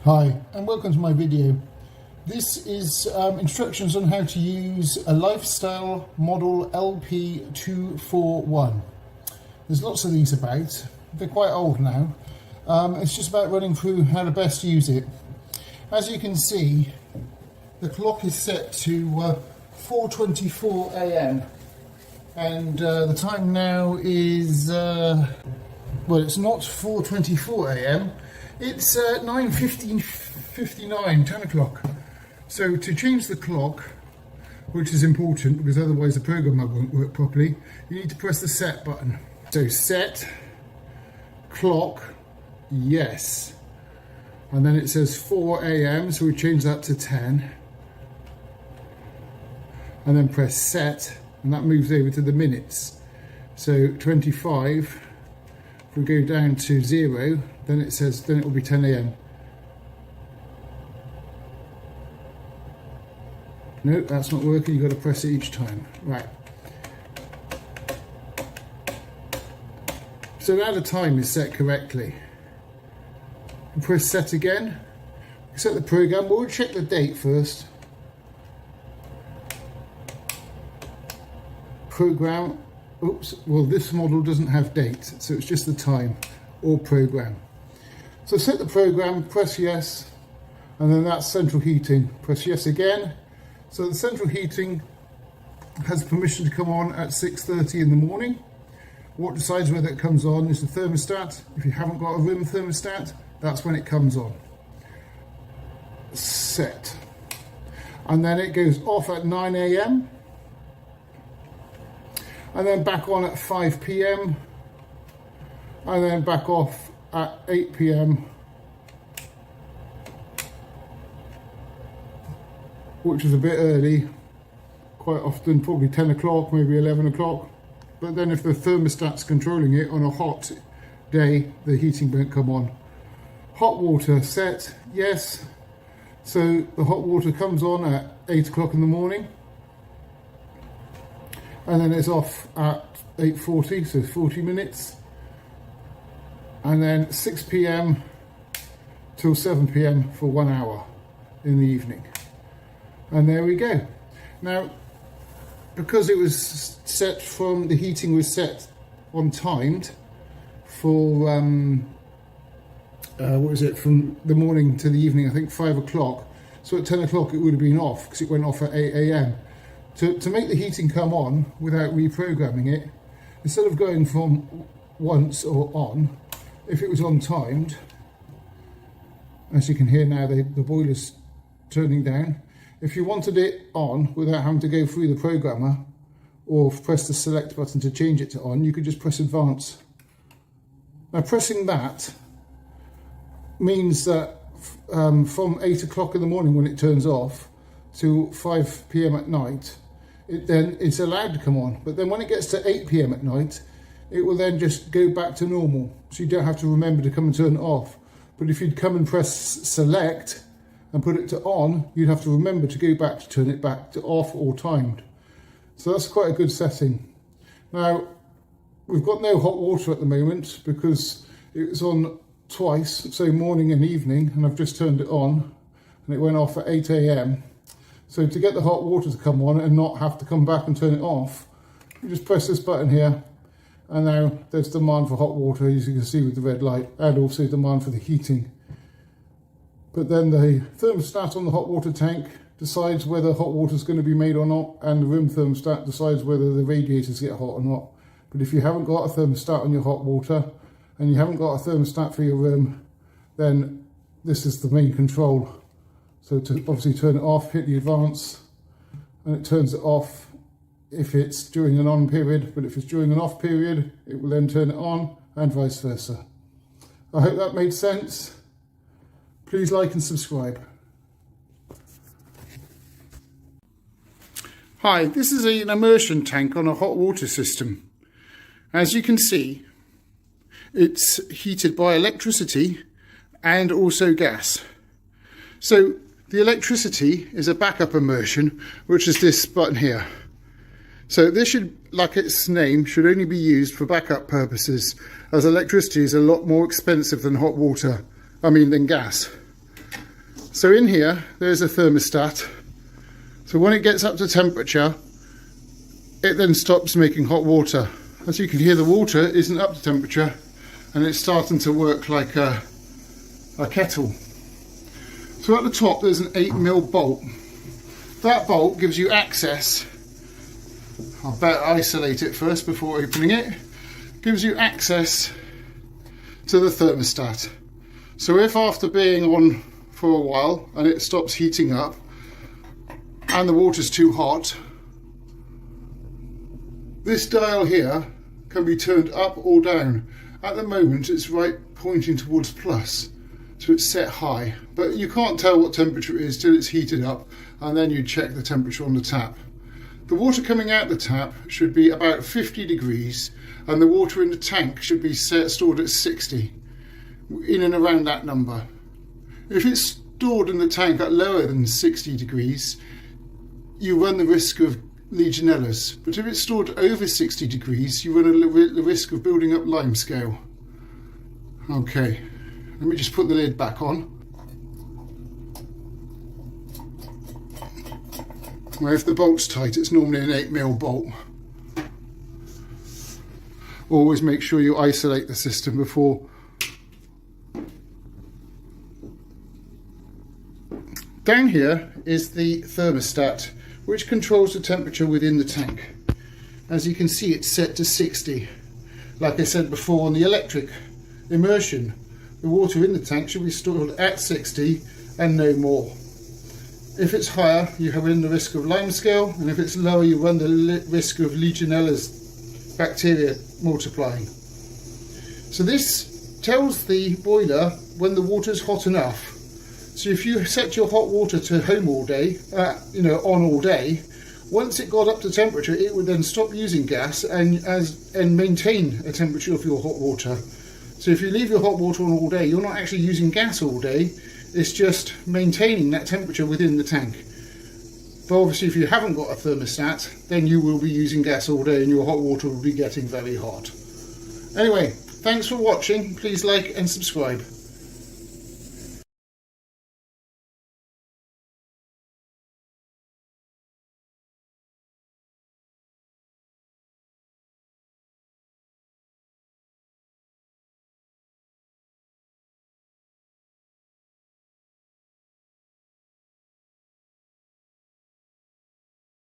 Hi and welcome to my video. This is instructions on how to use a lifestyle model LP241. There's lots of these about. They're quite old now. It's just about running through how to best use it. As you can see, the clock is set to 4:24 AM and the time now is well, it's not 4:24 AM. It's 9:59, 10 o'clock. So to change the clock, which is important because otherwise the programmer won't work properly, you need to press the set button. So set, clock, yes. And then it says 4 AM, so we change that to 10. And then press set, and that moves over to the minutes. So 25, if we go down to 0, then it will be 10 AM. No, that's not working, you've got to press it each time. Right. So now the time is set correctly. And press set again. Set the program, but we'll check the date first. Program, oops, well this model doesn't have date, so it's just the time or program. So set the program, press yes, and then that's central heating. Press yes again. So the central heating has permission to come on at 6:30 in the morning. What decides whether it comes on is the thermostat. If you haven't got a room thermostat, that's when it comes on. Set. And then it goes off at 9 AM. And then back on at 5 PM. And then back off at 8 PM. Which is a bit early, quite often probably 10 o'clock, maybe 11 o'clock. But then if the thermostat's controlling it on a hot day, the heating won't come on. Hot water set, yes. So the hot water comes on at 8 o'clock in the morning. And then it's off at 8:40, so 40 minutes. And then 6 PM till 7 PM for 1 hour in the evening. And there we go. Now, because it was set from, the heating was set on timed for, what was it, from the morning to the evening, I think 5 o'clock. So at 10 o'clock it would have been off because it went off at 8 AM. To make the heating come on without reprogramming it, instead of going from once or on, if it was on timed, as you can hear now, the boiler's turning down. If you wanted it on without having to go through the programmer or press the select button to change it to on, you could just press advance. Now pressing that means that from 8 o'clock in the morning when it turns off to 5 PM at night, it's allowed to come on. But then when it gets to 8 PM at night, it will then just go back to normal. So you don't have to remember to come and turn it off. But if you'd come and press select and put it to on, you'd have to remember to go back to turn it back to off or timed. So that's quite a good setting. Now, we've got no hot water at the moment because it was on twice, so morning and evening, and I've just turned it on and it went off at 8 AM. So to get the hot water to come on and not have to come back and turn it off, you just press this button here, and now there's demand for hot water, as you can see with the red light, and also demand for the heating. But then the thermostat on the hot water tank decides whether hot water is going to be made or not, and the room thermostat decides whether the radiators get hot or not. But if you haven't got a thermostat on your hot water, and you haven't got a thermostat for your room, then this is the main control. So to obviously turn it off, hit the advance, and it turns it off if it's during an on period, but if it's during an off period, it will then turn it on, and vice versa. I hope that made sense. Please like and subscribe. Hi, this is an immersion tank on a hot water system. As you can see, it's heated by electricity and also gas. So the electricity is a backup immersion, which is this button here. So this should, like its name, should only be used for backup purposes, as electricity is a lot more expensive than hot water, than gas. So in here, there's a thermostat. So when it gets up to temperature, it then stops making hot water. As you can hear, the water isn't up to temperature and it's starting to work like a kettle. So at the top there's an 8mm bolt. That bolt gives you access, I'll better isolate it first before opening it, gives you access to the thermostat. So if after being on for a while and it stops heating up and the water's too hot, this dial here can be turned up or down. At the moment it's right pointing towards plus, so it's set high, but you can't tell what temperature it is till it's heated up, and then you check the temperature on the tap. The water coming out the tap should be about 50 degrees and the water in the tank should be stored at 60, in and around that number. If it's stored in the tank at lower than 60 degrees, you run the risk of Legionellas, but if it's stored over 60 degrees, you run the risk of building up limescale. Okay, let me just put the lid back on. Well, if the bolt's tight, it's normally an 8mm bolt. Always make sure you isolate the system before. Down here is the thermostat, which controls the temperature within the tank. As you can see, it's set to 60. Like I said before, on the electric immersion, the water in the tank should be stored at 60 and no more. If it's higher, you run the risk of limescale, and if it's lower, you run the risk of Legionellas bacteria multiplying. So this tells the boiler when the water's hot enough. So if you set your hot water to home all day, on all day, once it got up to temperature, it would then stop using gas and maintain a temperature of your hot water. So if you leave your hot water on all day, you're not actually using gas all day, it's just maintaining that temperature within the tank. But obviously if you haven't got a thermostat, then you will be using gas all day and your hot water will be getting very hot. Anyway, thanks for watching, please like and subscribe.